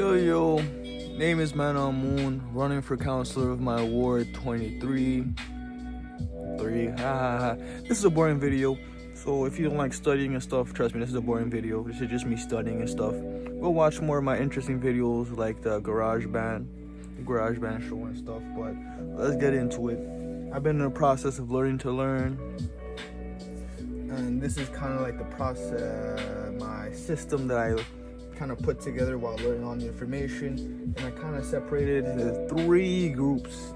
Yo, name is Man on Moon, running for counselor of my ward 23. This is a boring video, so if you don't like studying and stuff, trust me, this is a boring video. This is just me studying and stuff. Go watch more of my interesting videos like the garage band show and stuff, but let's get into it. I've been in the process of learning to learn, and this is kind of like the process, my system that I kind of put together while learning on the information, and I kind of separated it into 3 groups: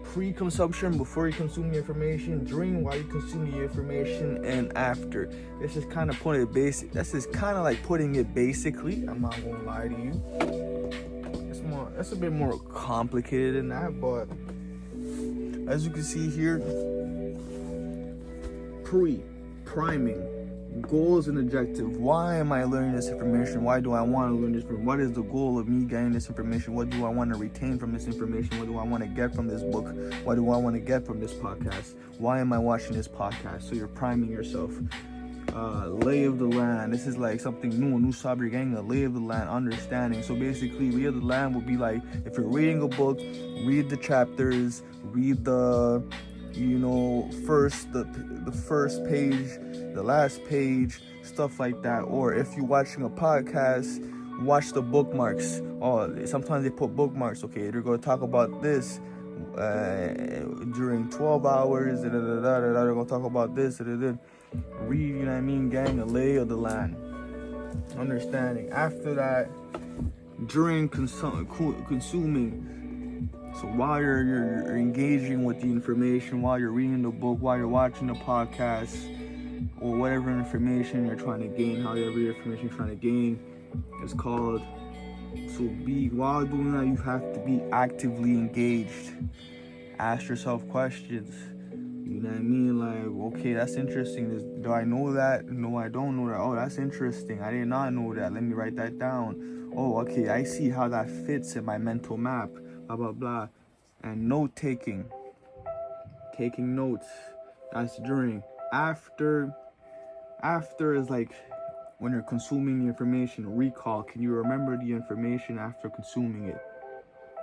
pre-consumption, before you consume the information; during, while you consume the information; and after. This is kind of putting it basic. This is kind of like putting it basically. I'm not gonna lie to you. It's a bit more complicated than that, but as you can see here, priming. Goals and objective. Why am I learning this information? Why do I want to learn this? What is the goal of me getting this information? What do I want to retain from this information? What do I want to get from this book? What do I want to get from this podcast? Why am I watching this podcast? So you're priming yourself. Lay of the land. This is like something new sabri gang, a lay of the land, understanding. So basically, lay of the land would be like, if you're reading a book, read the chapters, read the first page, the last page, stuff like that. Or if you're watching a podcast, watch the bookmarks. Sometimes they put bookmarks. Okay, they're going to talk about this during 12 hours. They're going to talk about this. Read, gang, a lay of the land. Understanding. After that, during consuming. So while you're engaging with the information, while you're reading the book, while you're watching the podcast, or whatever information you're trying to gain, however information you're trying to gain is called. So while doing that, you have to be actively engaged. Ask yourself questions. You know what I mean? Like, okay, that's interesting. Do I know that? No, I don't know that. Oh, that's interesting. I did not know that. Let me write that down. Oh, okay, I see how that fits in my mental map. Blah, blah, blah. And note taking notes. That's during. After is like when you're consuming the information. Recall. Can you remember the information after consuming it?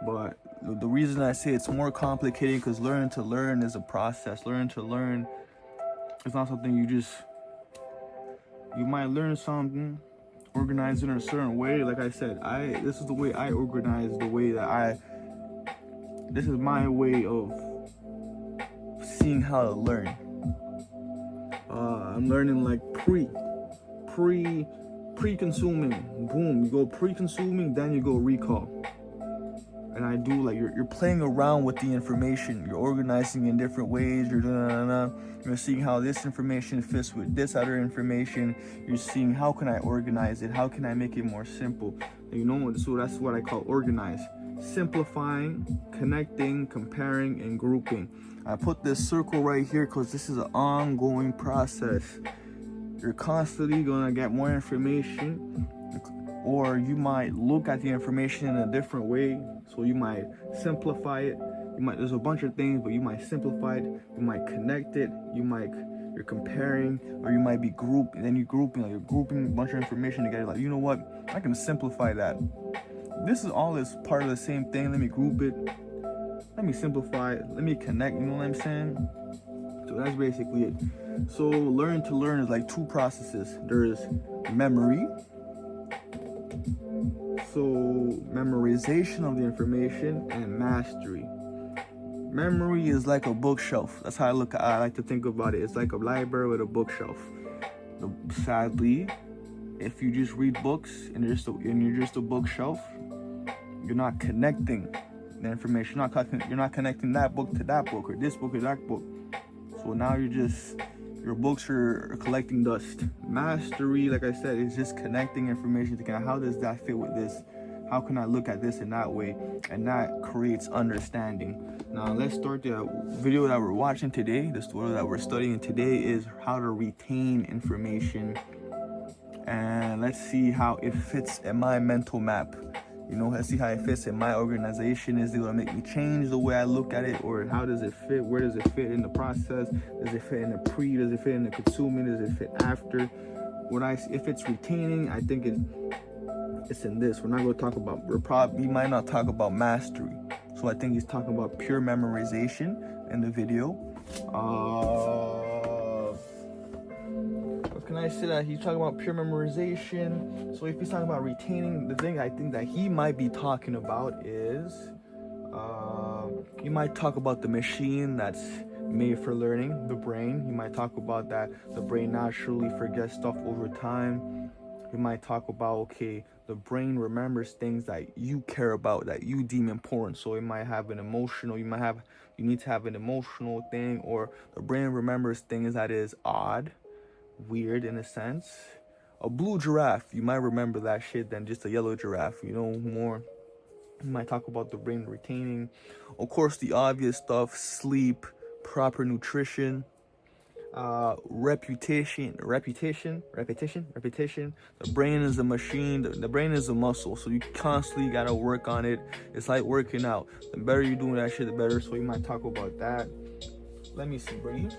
But the reason I say it's more complicated, because learning to learn is a process. Learning to learn is not something you might learn something, organize it in a certain way. Like I said, this is the way I organize, this is my way of seeing how to learn. I'm learning like pre-consuming. Boom, you go pre-consuming, then you go recall. And I do like you're playing around with the information. You're organizing in different ways. You're seeing how this information fits with this other information. You're seeing how can I organize it? How can I make it more simple? So that's what I call organize. Simplifying, connecting, comparing, and grouping. I put this circle right here because this is an ongoing process. You're constantly gonna get more information, or you might look at the information in a different way. So you might simplify it. There's a bunch of things, but you might simplify it. You might connect it. You're comparing, or you might be grouping. Then you're grouping a bunch of information together. Like, you know what? I can simplify that. This is part of the same thing. Let me group it. Let me simplify it. Let me connect. You know what I'm saying? So that's basically it. So learn to learn is like 2 processes. There's memory. So memorization of the information, and mastery. Memory is like a bookshelf. That's how I like to think about it. It's like a library with a bookshelf. Sadly, if you just read books and you're just a bookshelf, you're not connecting the information. You're not connecting that book to that book, or this book to that book. So now your books are collecting dust. Mastery, like I said, is just connecting information together. How does that fit with this? How can I look at this in that way? And that creates understanding. Now let's start the video that we're watching today. The story that we're studying today is how to retain information. And let's see how it fits in my mental map. Let's see how it fits in my organization. Is it going to make me change the way I look at it? Or how does it fit? Where does it fit in the process? Does it fit in the pre? Does it fit in the consuming? Does it fit after? If it's retaining, I think it's in this. We're not going to talk about, we might not talk about mastery. So I think he's talking about pure memorization in the video. What can I say that he's talking about pure memorization? So if he's talking about retaining, the thing I think that he might be talking about is, he might talk about the machine that's made for learning, the brain. He might talk about that the brain naturally forgets stuff over time. He might talk about, okay, the brain remembers things that you care about, that you deem important. So it might have an emotional, you need to have an emotional thing, or the brain remembers things that is odd, weird in a sense. A blue giraffe, you might remember that shit than just a yellow giraffe, more. You might talk about the brain retaining, of course, the obvious stuff: sleep, proper nutrition, repetition. The brain is a machine. The brain is a muscle, so you constantly gotta work on it. It's like working out. The better you're doing that shit, the better. So you might talk about that. Let me see, Brady.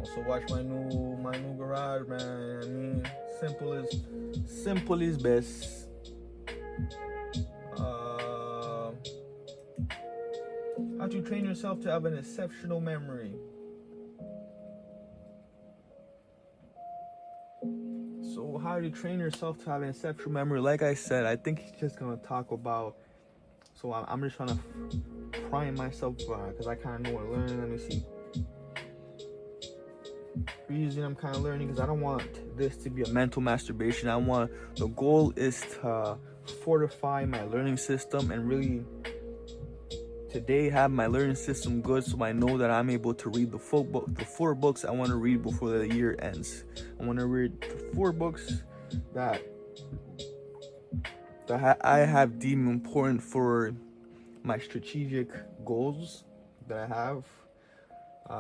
Also watch my new garage, man. I mean, simple is best. How to train yourself to have an exceptional memory. So how do you train yourself to have an exceptional memory? Like I said, I think he's just gonna talk about. So I'm just trying to prime myself because I kind of know what I'm learning. Let me see. Reason I'm kind of learning because I don't want this to be a mental masturbation. The goal is to fortify my learning system and really today have my learning system good, so I know that I'm able to read the 4 books I want to read before the year ends. I want to read the 4 books that I have deemed important for my strategic goals that I have,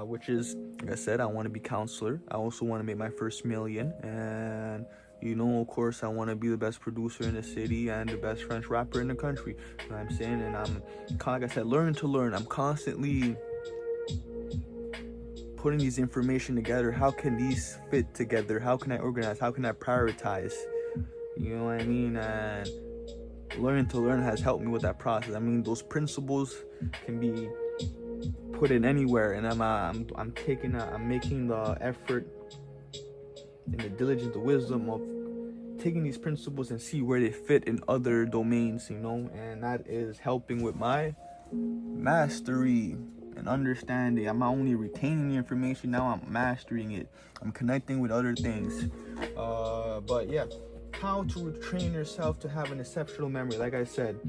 which is, like I said, I want to be counselor. I also want to make my first million, and of course, I want to be the best producer in the city and the best French rapper in the country. You know what I'm saying? And I'm, like I said, learn to learn. I'm constantly putting these information together. How can these fit together? How can I organize? How can I prioritize? You know what I mean? And learning to learn has helped me with that process. I mean, those principles can be put in anywhere, and I'm making the effort and the diligence, the wisdom of taking these principles and see where they fit in other domains, and that is helping with my mastery and understanding. I'm not only retaining the information, now I'm mastering it. I'm connecting with other things. But yeah, how to train yourself to have an exceptional memory. Like I said,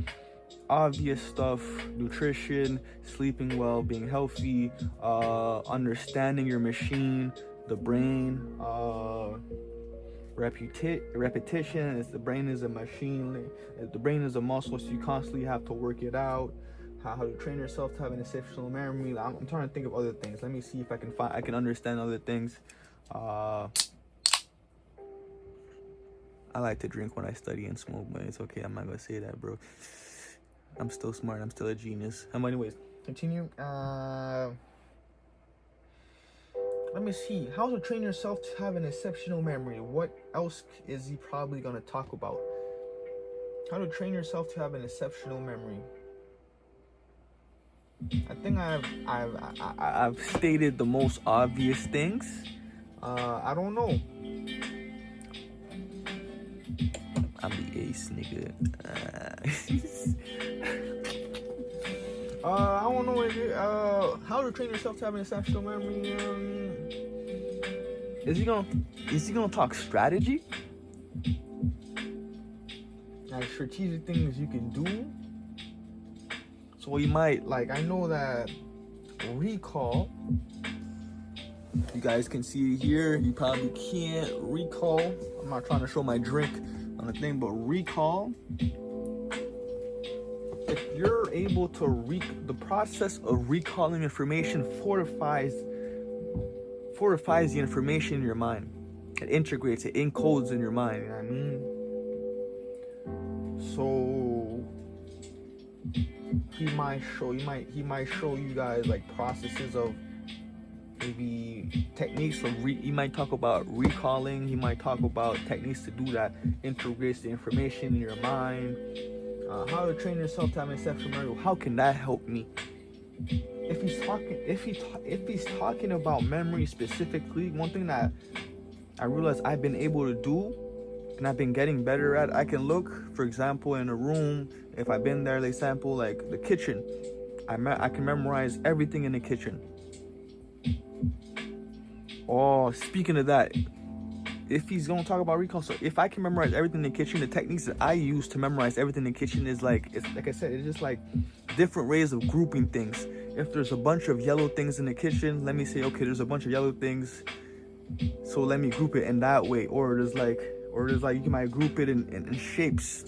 obvious stuff: nutrition, sleeping well, being healthy, understanding your machine, the brain, repetition. The brain is a machine, the brain is a muscle, so you constantly have to work it out. How to train yourself to have an exceptional memory. I'm trying to think of other things. Let me see if I can understand other things. I like to drink when I study and smoke, but it's okay, I'm not gonna say that, bro. I'm still smart, I'm still a genius. Anyways, continue. Let me see. How to train yourself to have an exceptional memory. What else is he probably gonna talk about? How to train yourself to have an exceptional memory. I think I've stated the most obvious things. I don't know. I'm the ace, nigga. I don't know how to train yourself to have an exceptional memory. Is he gonna talk strategy? Like strategic things you can do. So he might, I know that recall. You guys can see it here. You probably can't recall. I'm not trying to show my drink on the thing, but recall. If you're able to the process of recalling information fortifies the information in your mind. It integrates, it encodes in your mind. You know what I mean? So he might show you guys processes of maybe techniques for he might talk about recalling. He might talk about techniques to do that, integrates the information in your mind. How to train yourself to have an exceptional memory. How can that help me? If he's talking about memory specifically, one thing that I realized I've been able to do and I've been getting better at, I can look, for example, in a room. If I've been there, like example, like the kitchen, I can memorize everything in the kitchen. Oh, speaking of that, if he's gonna talk about recall, so if I can memorize everything in the kitchen, the techniques that I use to memorize everything in the kitchen is it's like I said, it's just like different ways of grouping things. If there's a bunch of yellow things in the kitchen, let me say, okay, there's a bunch of yellow things, so let me group it in that way. Or there's like you might group it in shapes.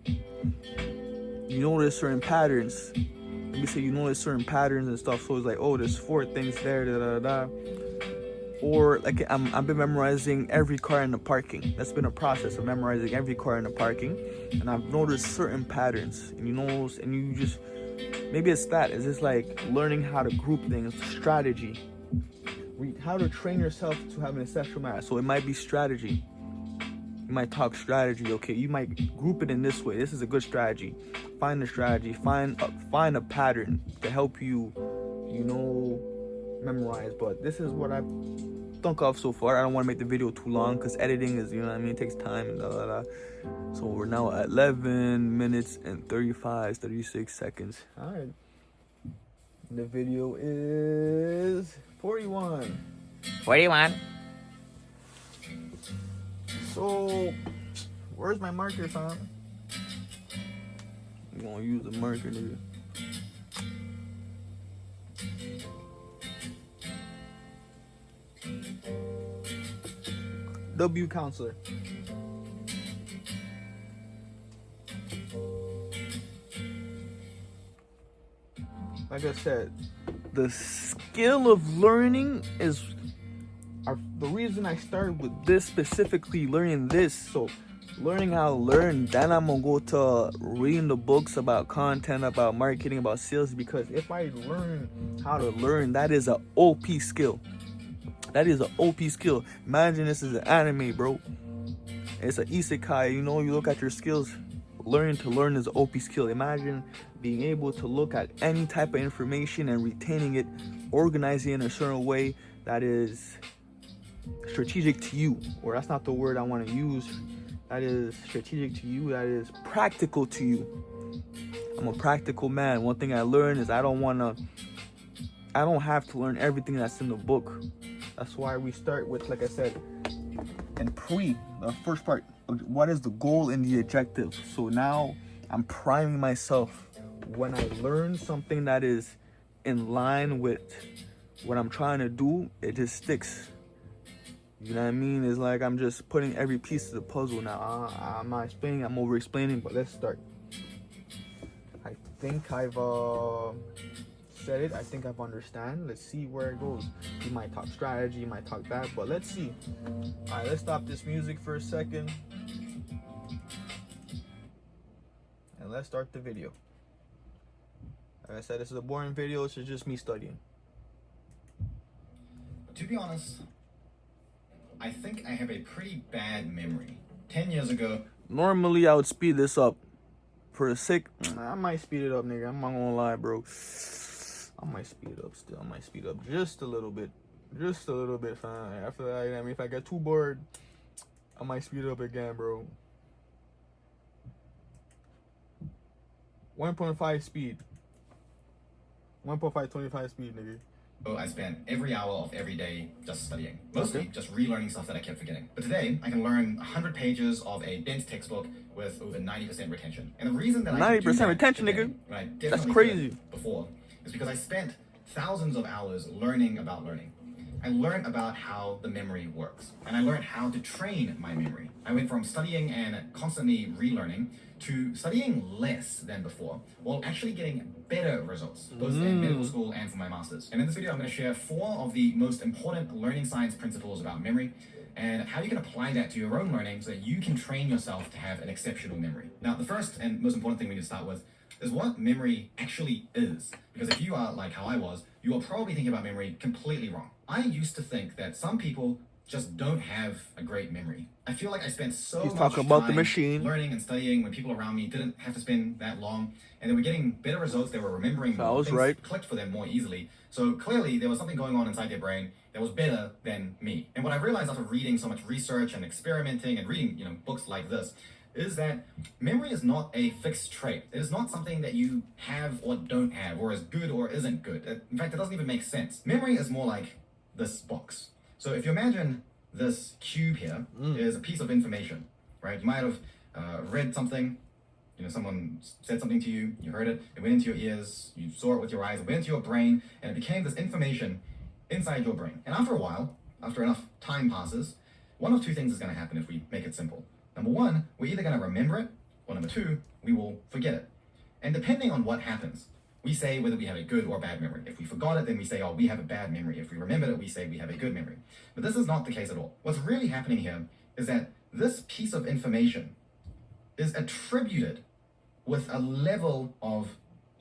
You notice certain patterns. Let me say you notice certain patterns and stuff. So it's like, oh, there's 4 things there, da da da. Or like I've been memorizing every car in the parking. That's been a process of memorizing every car in the parking, and I've noticed certain patterns. And you just maybe it's that. It's just like learning how to group things, strategy. How to train yourself to have an exceptional memory. So it might be strategy. You might talk strategy. Okay, you might group it in this way. This is a good strategy. Find the strategy. Find a pattern to help you, memorize. But this is what I've thunk of so far. I don't want to make the video too long because editing is, it takes time. Blah, blah, blah. So we're now at 11 minutes and 36 seconds. All right. The video is 41. So, where's my marker, fam? I'm gonna use the marker, nigga. W counselor. Like I said, the skill of learning is the reason I started with this specifically, learning this. So learning how to learn, then I'm gonna go to reading the books about content, about marketing, about sales, because if I learn how to learn, that is an OP skill. That is an OP skill. Imagine this is an anime, bro. It's an isekai. You look at your skills. Learning to learn is an OP skill. Imagine being able to look at any type of information and retaining it, organizing it in a certain way that is strategic to you. Or that's not the word I want to use. That is strategic to you. That is practical to you. I'm a practical man. One thing I learned is I don't have to learn everything that's in the book. That's why we start with, like I said, the first part, what is the goal and the objective? So now I'm priming myself. When I learn something that is in line with what I'm trying to do, it just sticks. You know what I mean? It's like I'm just putting every piece of the puzzle now. I'm not explaining, I'm over explaining, but let's start. I think I've said it. I think I've understand. Let's see where it goes. You might talk strategy, you might talk that, but let's see. All right, let's stop this music for a second. And let's start the video. Like I said, this is a boring video. It's just me studying. To be honest, I think I have a pretty bad memory. 10 years ago... Normally, I would speed this up. For the sake... I might speed it up, nigga. I'm not gonna lie, bro. I might speed it up still. I might speed up just a little bit. Just a little bit, fine. After that, if I get too bored, I might speed it up again, bro. 1.5 speed. 1.5 25 speed, nigga. Oh, I spent every hour of every day just studying. Mostly just relearning stuff that I kept forgetting. But today, I can learn 100 pages of a dense textbook with over 90% retention. And the reason that 90% retention, nigga. That's crazy. Before is because I spent thousands of hours learning about learning. I learned about how the memory works, and I learned how to train my memory. I went from studying and constantly relearning to studying less than before, while actually getting better results, both in medical school and for my master's. And in this video, I'm going to share 4 of the most important learning science principles about memory, and how you can apply that to your own learning so that you can train yourself to have an exceptional memory. Now, the first and most important thing we need to start with is what memory actually is. Because if you are like how I was, you are probably thinking about memory completely wrong. I used to think that some people just don't have a great memory. I feel like I spent so He's much talking about the time machine. learning and studying when people around me didn't have to spend that long, and they were getting better results. They were remembering So I more. was Things right. clicked for them more easily. So clearly there was something going on inside their brain that was better than me. And what I realized after reading so much research and experimenting and reading, books like this, is that memory is not a fixed trait. It is not something that you have or don't have, or is good or isn't good. In fact, it doesn't even make sense. Memory is more like this box. So if you imagine this cube here is a piece of information, right? You might have read something, someone said something to you, you heard it, it went into your ears, you saw it with your eyes, it went into your brain, and it became this information inside your brain. And after a while, after enough time passes, one of two things is going to happen if we make it simple. Number one, we're either going to remember it, or number two, we will forget it. And depending on what happens, we say whether we have a good or bad memory. If we forgot it, then we say, oh, we have a bad memory. If we remembered it, we say we have a good memory. But this is not the case at all. What's really happening here is that this piece of information is attributed with a level of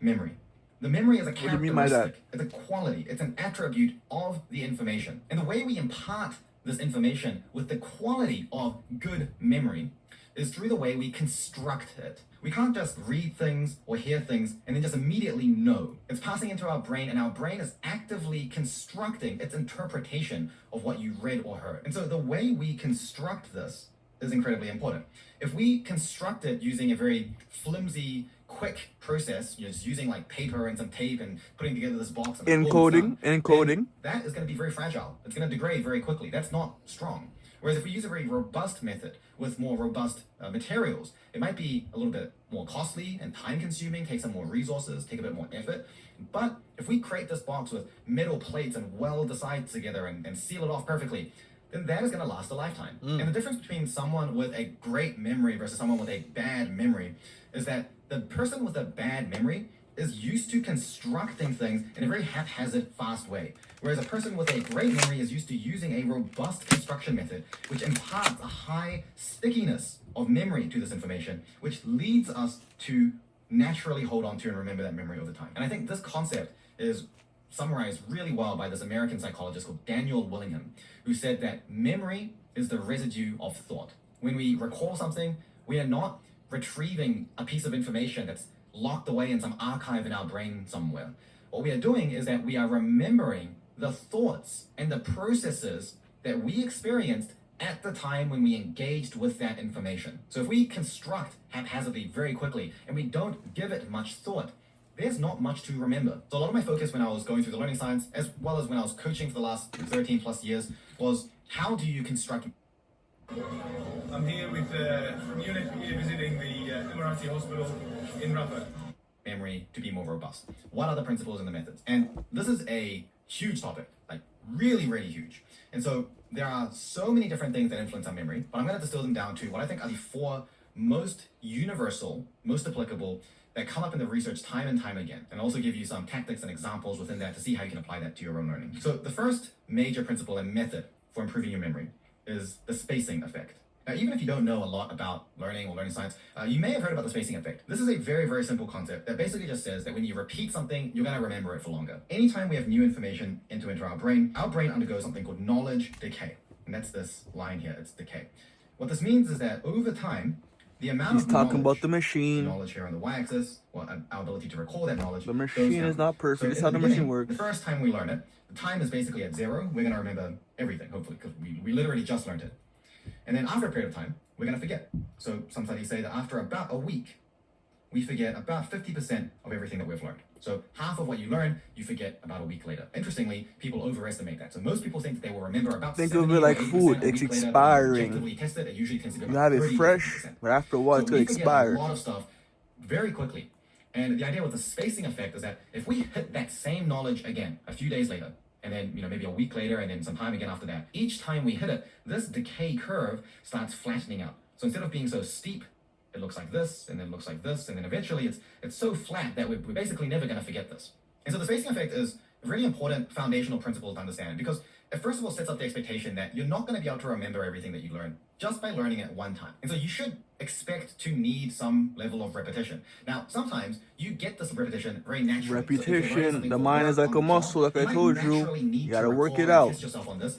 memory. The memory is a What do you mean by that? characteristic, it's a quality, it's an attribute of the information. And the way we impart this information with the quality of good memory is through the way we construct it. We can't just read things or hear things and then just immediately know. It's passing into our brain, and our brain is actively constructing its interpretation of what you read or heard. And so the way we construct this is incredibly important. If we construct it using a very flimsy, quick process, just using like paper and some tape and putting together this box and Encoding, that is going to be very fragile. It's going to degrade very quickly. That's not strong. Whereas if we use a very robust method with more robust materials, it might be a little bit more costly and time consuming, take some more resources, take a bit more effort. But if we create this box with metal plates and weld the sides together and seal it off perfectly, then that is going to last a lifetime. And the difference between someone with a great memory versus someone with a bad memory is that the person with a bad memory is used to constructing things in a very haphazard, fast way. Whereas a person with a great memory is used to using a robust construction method, which imparts a high stickiness of memory to this information, which leads us to naturally hold on to and remember that memory over time. And I think this concept is summarized really well by this American psychologist called Daniel Willingham, who said that memory is the residue of thought. When we recall something, we are not retrieving a piece of information that's locked away in some archive in our brain somewhere. What we are doing is that we are remembering the thoughts and the processes that we experienced at the time when we engaged with that information. So if we construct haphazardly very quickly and we don't give it much thought, there's not much to remember. So a lot of my focus when I was going through the learning science, as well as when I was coaching for the last 13 plus years, was how do you construct. I'm here with from UNIT here visiting the Emirati Hospital in Rafa. Memory to be more robust. What are the principles and the methods? And this is a huge topic, like really, really huge. And so there are so many different things that influence our memory, but I'm going to distill them down to what I think are the four most universal, most applicable, that come up in the research time and time again, and also give you some tactics and examples within that to see how you can apply that to your own learning. So the first major principle and method for improving your memory is the spacing effect. Now, even if you don't know a lot about learning or learning science, you may have heard about the spacing effect. This is a very, very simple concept that basically just says that when you repeat something, you're going to remember it for longer. Anytime we have new information into our brain undergoes something called knowledge decay. And that's this line here, it's decay. What this means is that over time, the amount He's of talking knowledge, about the machine. knowledge here on the y-axis, well, our ability to recall that knowledge. The machine goes down. is not perfect. So It's in how the machine beginning, works. The first time we learn it, the time is basically at 0. We're going to remember everything, hopefully, because we literally just learned it. And then after a period of time, we're going to forget. So some studies say that after about a week, we forget about 50% of everything that we've learned. So half of what you learn, you forget about a week later. Interestingly, people overestimate that. So most people think that they will remember about Think 70 of it like or 80% food. a It's week later. expiring. Objectively test it, it usually tends to be You about have it 30 to fresh, 50%. but after a while, it's So going we to forget expire. a lot of stuff very quickly. And the idea with the spacing effect is that if we hit that same knowledge again a few days later, and then maybe a week later, and then some time again after that, each time we hit it, this decay curve starts flattening out. So instead of being so steep, it looks like this, and then looks like this, and then eventually it's so flat that we're basically never going to forget this. And so the spacing effect is a really important foundational principle to understand, because it first of all sets up the expectation that you're not going to be able to remember everything that you learn just by learning it one time. And so you should expect to need some level of repetition. Now, sometimes you get this repetition very naturally. Repetition, the mind is like a muscle, like I told you. You gotta work it out. Test yourself on this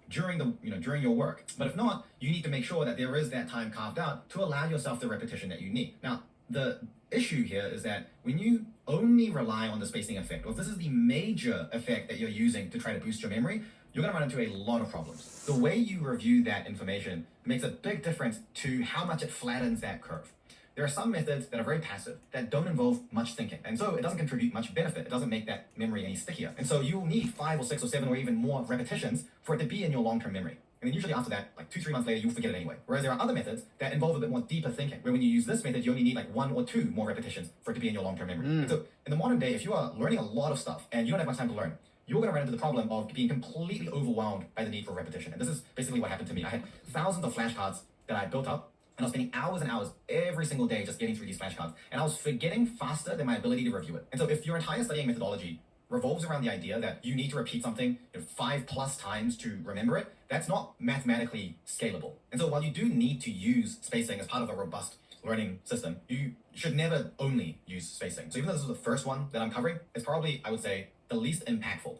during during your work. But if not, you need to make sure that there is that time carved out to allow yourself the repetition that you need. Now, the issue here is that when you only rely on the spacing effect, or if this is the major effect that you're using to try to boost your memory, you're going to run into a lot of problems. The way you review that information makes a big difference to how much it flattens that curve. There are some methods that are very passive, that don't involve much thinking. And so it doesn't contribute much benefit. It doesn't make that memory any stickier. And so you'll need 5 or 6 or 7 or even more repetitions for it to be in your long-term memory. And then usually after that, like 2-3 months later, you'll forget it anyway. Whereas there are other methods that involve a bit more deeper thinking, where when you use this method, you only need like 1 or 2 more repetitions for it to be in your long-term memory. And so in the modern day, if you are learning a lot of stuff and you don't have much time to learn, you're going to run into the problem of being completely overwhelmed by the need for repetition. And this is basically what happened to me. I had thousands of flashcards that I built up, and I was spending hours and hours every single day just getting through these flashcards. And I was forgetting faster than my ability to review it. And so if your entire studying methodology revolves around the idea that you need to repeat something 5+ times to remember it, that's not mathematically scalable. And so while you do need to use spacing as part of a robust learning system, you should never only use spacing. So even though this is the first one that I'm covering, it's probably, I would say, the least impactful.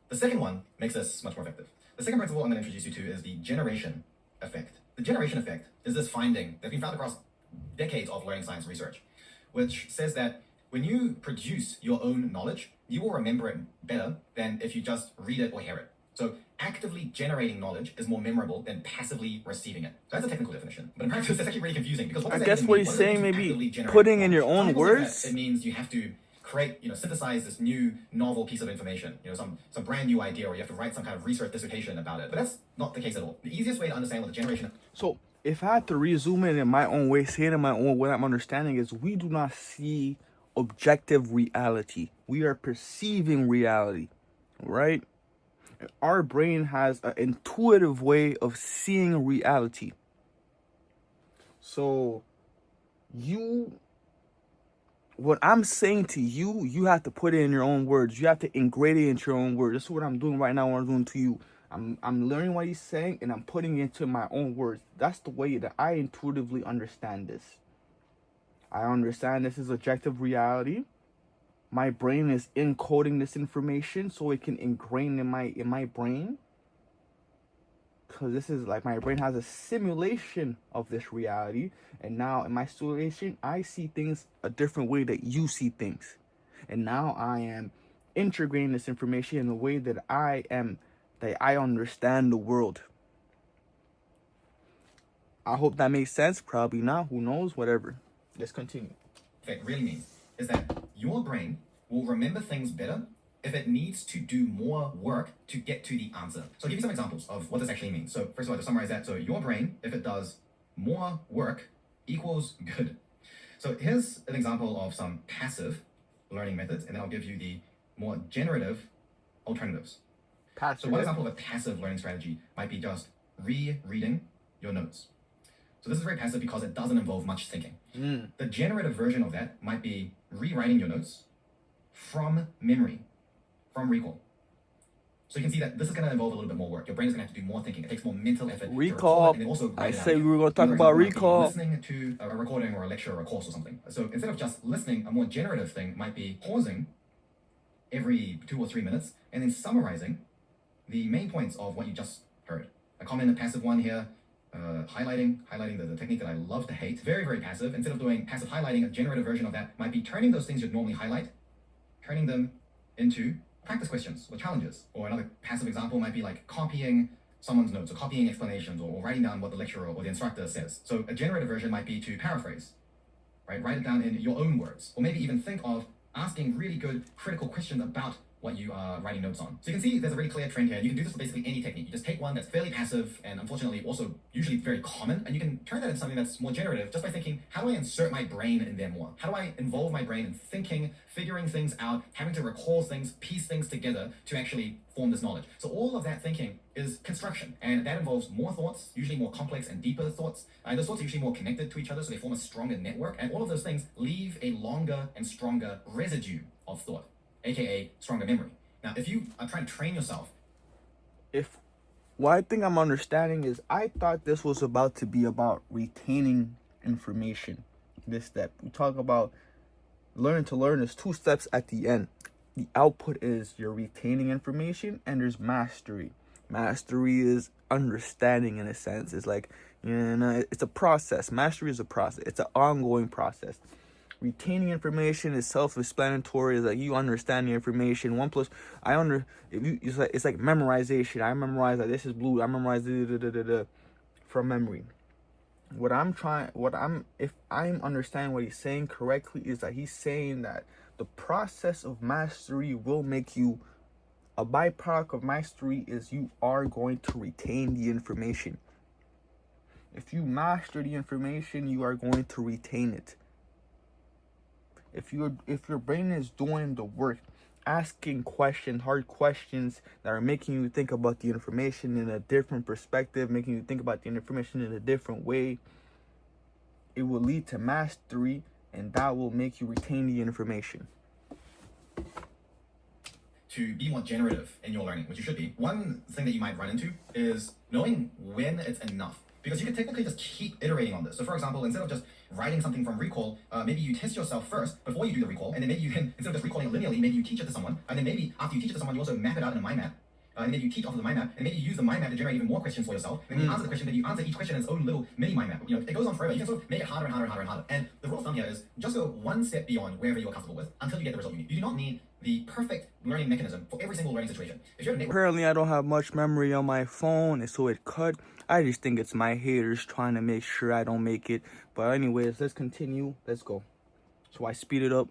The second one makes this much more effective. The second principle I'm going to introduce you to is the generation effect. The generation effect is this finding that's been found across decades of learning science research, which says that when you produce your own knowledge, you will remember it better than if you just read it or hear it. So actively generating knowledge is more memorable than passively receiving it. So that's a technical definition. But in practice, that's actually really confusing, because I guess what he's saying, maybe putting in your own words. It means you have to create, synthesize this new novel piece of information, some brand new idea, or you have to write some kind of research dissertation about it. But that's not the case at all. The easiest way to understand what the generation... So if I had to resume it in my own way, say it in my own way, I'm understanding is we do not see objective reality. We are perceiving reality, right? Our brain has an intuitive way of seeing reality. So what I'm saying to you, you have to put it in your own words. You have to ingrate it into your own words. This is what I'm doing right now, what I'm doing to you. I'm learning what he's saying and I'm putting it into my own words. That's the way that I intuitively understand this. I understand this is objective reality. My brain is encoding this information so it can ingrain in my brain. Because this is like my brain has a simulation of this reality. And now in my simulation, I see things a different way that you see things. And now I am integrating this information in a way that I understand the world. I hope that makes sense. Probably not. Who knows? Whatever. Let's continue. What it really means is that your brain will remember things better if it needs to do more work to get to the answer. So I'll give you some examples of what this actually means. So first of all, to summarize that, so your brain, if it does more work, equals good. So here's an example of some passive learning methods, and then I'll give you the more generative alternatives. Passive. So one example of a passive learning strategy might be just rereading your notes. So this is very passive because it doesn't involve much thinking. The generative version of that might be rewriting your notes from memory, from recall. So you can see that this is going to involve a little bit more work. Your brain is going to have to do more thinking. It takes more mental effort. Recall. And then also I said we were going to talk about recall. Listening to a recording or a lecture or a course or something. So instead of just listening, a more generative thing might be pausing every 2 or 3 minutes and then summarizing the main points of what you just heard. A common passive one here, highlighting the technique that I love to hate. Very, very passive. Instead of doing passive highlighting, a generative version of that might be turning those things you'd normally highlight, turning them into practice questions or challenges. Or another passive example might be like copying someone's notes or copying explanations or writing down what the lecturer or the instructor says. So a generative version might be to paraphrase, right? Write it down in your own words. Or maybe even think of asking really good critical questions about what you are writing notes on. So you can see there's a really clear trend here. You can do this with basically any technique. You just take one that's fairly passive and unfortunately also usually very common, and you can turn that into something that's more generative just by thinking, how do I insert my brain in there more? How do I involve my brain in thinking, figuring things out, having to recall things, piece things together to actually form this knowledge? So all of that thinking is construction, and that involves more thoughts, usually more complex and deeper thoughts. And those thoughts are usually more connected to each other, so they form a stronger network. And all of those things leave a longer and stronger residue of thought, aka stronger memory. Now, if you are trying to train yourself if what I think I'm understanding is I thought this was about to be about retaining information. This step we talk about learn to learn is 2 steps at the end. The output is you're retaining information, and there's mastery. Mastery is understanding in a sense. It's like, it's a process. Mastery is a process. It's an ongoing process. Retaining information is self-explanatory. It's like you understand the information. One plus it's like memorization. I memorize that this is blue. I memorize from memory. If I'm understanding what he's saying correctly, is that he's saying that the process of mastery will make you, a byproduct of mastery is you are going to retain the information. If you master the information, you are going to retain it. If your brain is doing the work, asking questions, hard questions that are making you think about the information in a different perspective, making you think about the information in a different way, it will lead to mastery, and that will make you retain the information. To be more generative in your learning, which you should be, one thing that you might run into is knowing when it's enough. Because you can technically just keep iterating on this. So for example, instead of just writing something from recall, maybe you test yourself first before you do the recall, and then maybe you can, instead of just recalling it linearly, maybe you teach it to someone, and then maybe after you teach it to someone, you also map it out in a mind map. And maybe you teach off of the mind map, and maybe you use the mind map to generate even more questions for yourself. And then you answer the question, then you answer each question in its own little mini mind map. It goes on forever. You can sort of make it harder and harder and harder and harder. And the rule of thumb here is just go one step beyond wherever you're comfortable with until you get the result you need. You do not need the perfect learning mechanism for every single learning situation. If you're Apparently, I don't have much memory on my phone, and so it cut. I just think it's my haters trying to make sure I don't make it. But anyways, let's continue. Let's go. So I speed it up.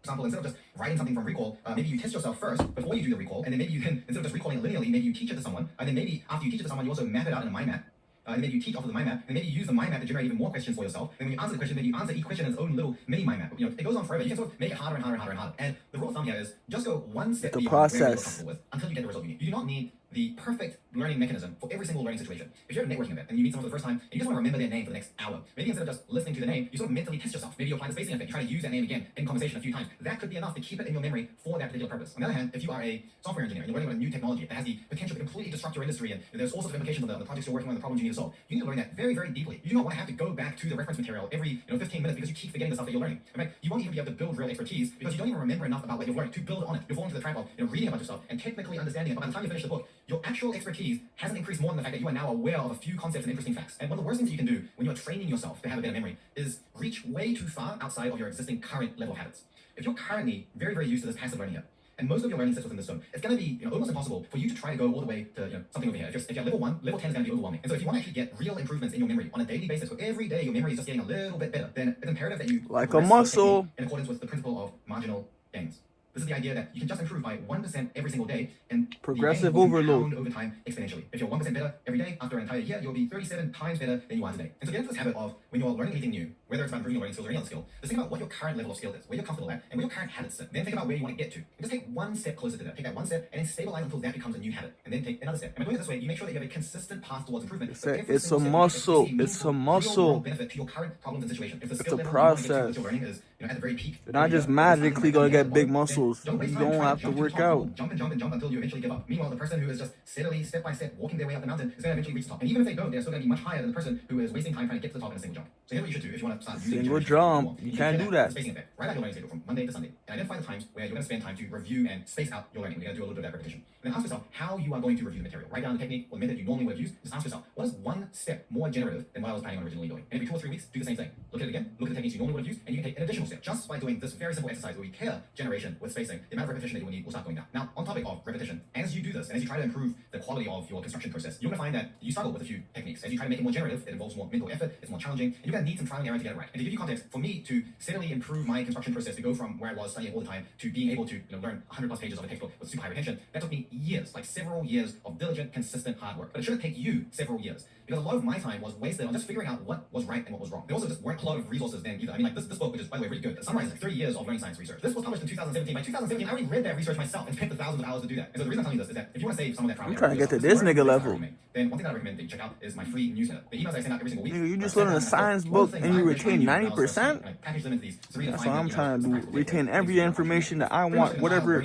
Example, instead of just writing something from recall, maybe you test yourself first before you do the recall, and then maybe you can, instead of just recalling it linearly, maybe you teach it to someone, and then maybe after you teach it to someone, you also map it out in a mind map. And maybe you teach off of the mind map, and maybe you use the mind map to generate even more questions for yourself. And when you answer the question, then you answer each question in its own little mini mind map. It goes on forever. You can sort of make it harder and harder and harder and harder. And the rule of thumb here is just go one step beyond wherever you're comfortable with until you get the result you need. You do not need the perfect learning mechanism for every single learning situation. If you're at a networking event and you meet someone for the first time and you just want to remember their name for the next hour, maybe instead of just listening to the name, you sort of mentally test yourself. Maybe you apply the spacing effect, you try to use that name again in conversation a few times. That could be enough to keep it in your memory for that particular purpose. On the other hand, if you are a software engineer and you're learning about a new technology that has the potential to completely disrupt your industry, and there's all sorts of implications on the projects you're working on, the problems you need to solve, you need to learn that very, very deeply. You do not want to have to go back to the reference material every 15 minutes because you keep forgetting the stuff that you're learning. In fact, you won't even be able to build real expertise because you don't even remember enough about what you've learned to build on it. You'll fall into the trap of reading a bunch of stuff and technically understanding it, but by the time you finish the book, your actual expertise hasn't increased more than the fact that you are now aware of a few concepts and interesting facts. And one of the worst things you can do when you're training yourself to have a better memory is reach way too far outside of your existing current level of habits. If you're currently very, very used to this passive learning here, and most of your learning sits within this zone, it's going to be almost impossible for you to try to go all the way to something over here. If you're level 1, level 10 is going to be overwhelming. And so if you want to actually get real improvements in your memory on a daily basis, so every day your memory is just getting a little bit better, then it's imperative that you like a muscle in accordance with the principle of marginal gains. This is the idea that you can just improve by 1% every single day, and progressive the gains will overload compound over time exponentially. If you're 1% better every day, after an entire year, you'll be 37 times better than you are today. And so get into this habit of when you're learning anything new, whether it's about improving your learning skills or any other skill, just think about what your current level of skill is, where you're comfortable at, and where your current habits sit. Then think about where you want to get to. And just take one step closer to that. Take that one step and then stabilize until that becomes a new habit. And then take another step. And by doing it this way, you make sure that you have a consistent path towards improvement. It's a muscle. It's a muscle. Benefit to your current problems and situation. If the It's skill a level process. you're learning is at the very peak. You're not just magically gonna get big muscles. You don't have to work out. Jump and jump and jump until you eventually give up. Meanwhile, the person who is just steadily, step by step, walking their way up the mountain is going to eventually reach the top. And even if they don't, they're still going to be much higher than the person who is wasting time trying to get to the top in a single jump. So here's what you should do if you want to start using single jump. You can't do that. Spacing effect. Write out your learning schedule from Monday to Sunday, and identify the times where you're going to spend time to review and space out your learning. We're going to do a little bit of that repetition. And then ask yourself how you are going to review the material. Write down the technique or the method you normally would have used. Just ask yourself, what is one step more generative than what I was planning on originally doing? And every 2 or 3 weeks, do the same thing. Look at it again. Look at the techniques you normally would have used, and you can take an additional step just by doing this very simple exercise where we pair generation with spacing. The amount of repetition that you will need will start going down. Now, on topic of repetition, as you do this, and as you try to improve the quality of your construction process, you're going to find that you struggle with a few techniques. As you try to make it more generative, it involves more mental effort, it's more challenging, and you're going to need some trial and error to get it right. And to give you context, for me to steadily improve my construction process, to go from where I was studying all the time to being able to learn 100 plus pages of a textbook with super high retention, that took me years, like several years of diligent, consistent hard work. But it shouldn't take you several years. because a lot of my time was wasted on just figuring out what was right and what was wrong. There also just weren't a lot of resources then either. I mean, like this book, which is by the way really good, it summarizes like 30 years of learning science research. This was published in 2017. By 2017, I already read that research myself and spent the thousands of hours to do that. And so the reason I'm telling you this is that if you want to save some of that time, I'm trying to get to this nigga level. Then one thing that I recommend that you check out is my free newsletter. The emails I send out every single week. Nigga, you just learn a science book and you retain 90%? That's what I'm trying to do. Retain every information that I want, whatever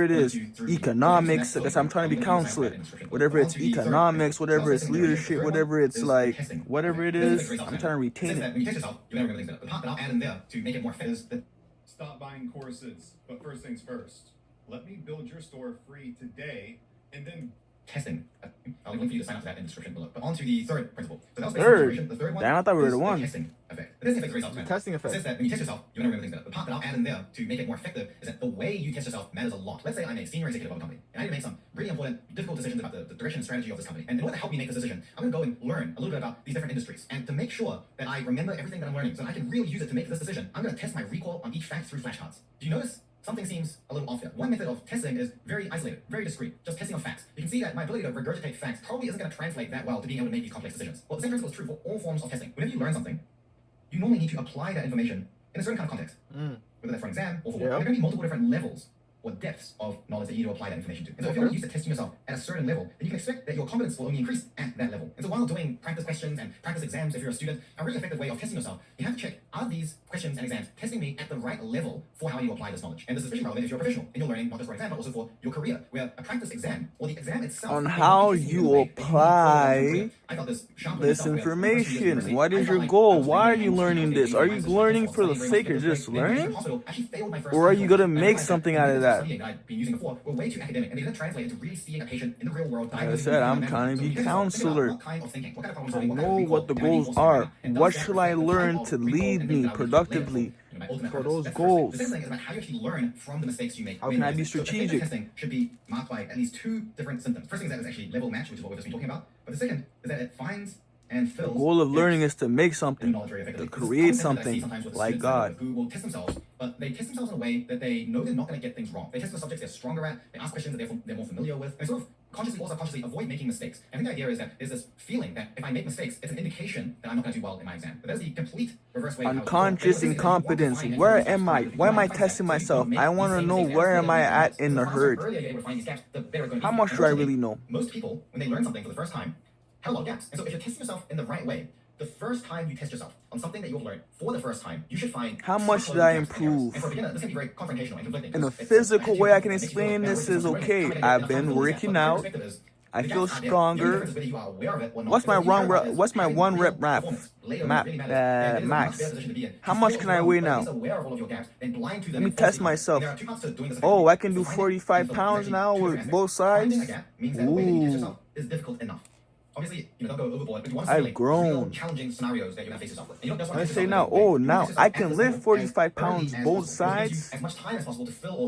it is. Economics, because I'm trying to be counselor. Whatever it's economics, whatever it's leadership, whatever it's like, whatever it is, I'm trying to retain it. When you test yourself, you'll never remember things better. The part that I'll add in there to make it more effective is that Stop buying courses, but first things first. Let me build your store free today, and then testing. I'll leave a link for you to sign up for that in the description below. But on to the third principle. So that was Third? the third one. Damn, I thought we were the one. Testing effect. The testing effect is very self-explanatory. Testing It effect. says that when you test yourself, you'll never remember things better. The part that I'll add in there to make it more effective is that the way you test yourself matters a lot. Let's say I'm a senior executive of a company, and I need to make some really important, difficult decisions about the direction and strategy of this company. And in order to help me make this decision, I'm going to go and learn a little bit about these different industries. And to make sure that I remember everything that I'm learning so that I can really use it to make this decision, I'm going to test my recall on each fact through flashcards. Do you notice? Something seems a little off here. One method of testing is very isolated, very discrete, just testing of facts. You can see that my ability to regurgitate facts probably isn't going to translate that well to being able to make these complex decisions. Well, the same principle is true for all forms of testing. Whenever you learn something, you normally need to apply that information in a certain kind of context. Whether that's for an exam or for work. There are going to be multiple different levels or depths of knowledge that you need to apply that information to. And so if you're only used to testing yourself at a certain level, then you can expect that your confidence will only increase at that level. And so while doing practice questions and practice exams, if you're a student, a really effective way of testing yourself, you have to check, are these questions and exams testing me at the right level for how you apply this knowledge? And this is especially relevant if you're a professional and you're learning not just for exam, but also for your career, where a practice exam or the exam itself On how you apply this information. information. What is your goal? Why are you learning this? Are you learning for the sake of just learning? Or are you going to make something out of that? Like I said, I'm trying to be counselor. I know what the goals are. What should I learn to lead me productively for those goals? The second thing is about how you actually learn from the mistakes you make. How can I be strategic? Testing should be marked by at least two different symptoms. First thing is that it's actually level match, which is what we've just been talking about. But the second is that it finds and fills. The goal of learning is to make something, to create something like God. Who will test themselves, but they test themselves in a way that they know they're not going to get things wrong. They test the subjects they're stronger at. They ask questions that they're more familiar with. And sort of consciously or subconsciously avoid making mistakes. And I think the idea is that there's this feeling that if I make mistakes, it's an indication that I'm not going to do well in my exam. But that's the complete reverse way. Unconscious incompetence. Where am I? Why am I testing myself? I want to know where am I at in the herd. How much do I really know? Most people, when they learn something for the first time, have a lot of gaps. And so if you're testing yourself in the right way, the first time you test yourself on something that you've learned for the first time, you should find how much did I improve? And for a beginner, this can be very confrontational and conflicting. In a physical way I can explain this is okay. I've been working out. I feel stronger. What's my one rep max? How much can I weigh now? Let me test myself. Oh, I can do 45 pounds now with both sides? Ooh. Is difficult enough. Obviously, don't go overboard, but you want to I've grown. challenging scenarios that you're going to face yourself with. I say now, now I can lift 45 pounds both sides,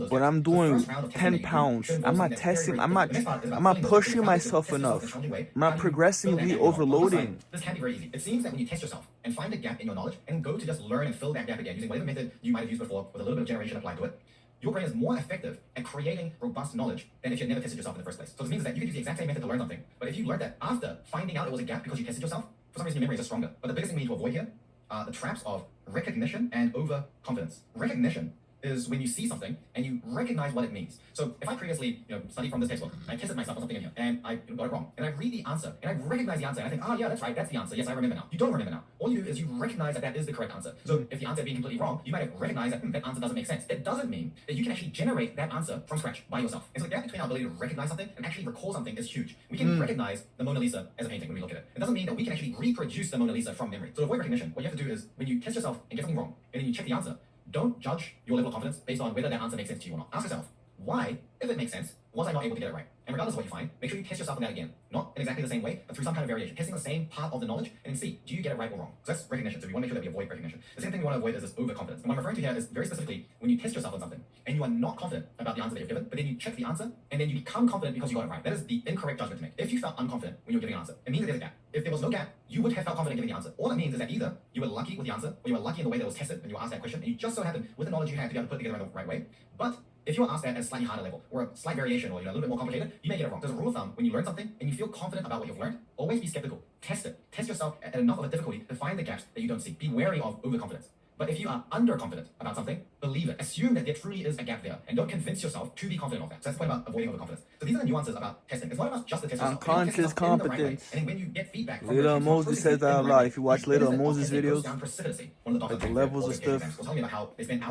but I'm doing 10 pounds. I'm not testing. I'm not pushing myself enough. I'm not progressively overloading. This can be very easy. It seems that when you test yourself and find a gap in your knowledge and go to just learn and fill that gap again using whatever method you might have used before with a little bit of generation applied to it, your brain is more effective at creating robust knowledge than if you had never tested yourself in the first place. So this means that you can use the exact same method to learn something, but if you learned that after finding out it was a gap because you tested yourself, for some reason your memory is just stronger. But the biggest thing we need to avoid here are the traps of recognition and overconfidence. Recognition is when you see something and you recognize what it means. So if I previously, studied from this textbook, I tested myself on something in here, and I got it wrong, and I read the answer, and I recognize the answer, and I think, yeah, that's right, that's the answer. Yes, I remember now. You don't remember now. All you do is you recognize that that is the correct answer. So if the answer being completely wrong, you might have recognized that that answer doesn't make sense. It doesn't mean that you can actually generate that answer from scratch by yourself. And so the gap between our ability to recognize something and actually recall something is huge. We can recognize the Mona Lisa as a painting when we look at it. It doesn't mean that we can actually reproduce the Mona Lisa from memory. So to avoid recognition, what you have to do is when you test yourself and get something wrong, and then you check the answer, don't judge your level of confidence based on whether that answer makes sense to you or not. Ask yourself, why, if it makes sense, was I not able to get it right? And regardless of what you find, make sure you test yourself on that again. Not in exactly the same way, but through some kind of variation. Testing the same part of the knowledge and then see, do you get it right or wrong? So that's recognition. So we want to make sure that we avoid recognition. The second thing we want to avoid is this overconfidence. And what I'm referring to here is very specifically when you test yourself on something and you are not confident about the answer that you've given, but then you check the answer and then you become confident because you got it right. That is the incorrect judgment to make. If you felt unconfident when you were giving an answer, it means that there's a gap. If there was no gap, you would have felt confident giving the answer. All it means is that either you were lucky with the answer or you were lucky in the way that it was tested when you were asked that question and you just so happened with the knowledge you had to be able to put it together in the right way. But If you are asked that at a slightly harder level, or a slight variation, or a little bit more complicated, you may get it wrong. There's a rule of thumb: when you learn something and you feel confident about what you've learned, always be skeptical. Test it. Test yourself at enough of a difficulty to find the gaps that you don't see. Be wary of overconfidence. But if you are underconfident about something, believe it. Assume that there truly is a gap there, and don't convince yourself to be confident of that. So that's the point about avoiding overconfidence. So these are the nuances about testing. It's not about just the test yourself. Unconscious competence. And then when you get feedback from Little Moses says that a lot. If you watch Little Moses videos, like the levels of stuff,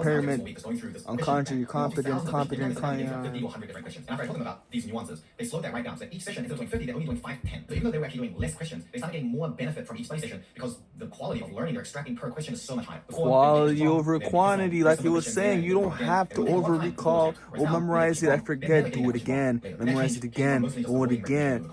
pyramid, unconscious, competent, competent, different questions. And after I told them about these nuances, they slowed that right down. So each session, instead of doing 50, they're only doing 5 to 10. So even though they were actually doing less questions, they started getting more benefit from each study session because the quality of learning they're extracting per question is so much higher. Quality over quantity, like you were saying. You don't have to over recall or memorize it. I forget, do it again. Memorize it again, do it again.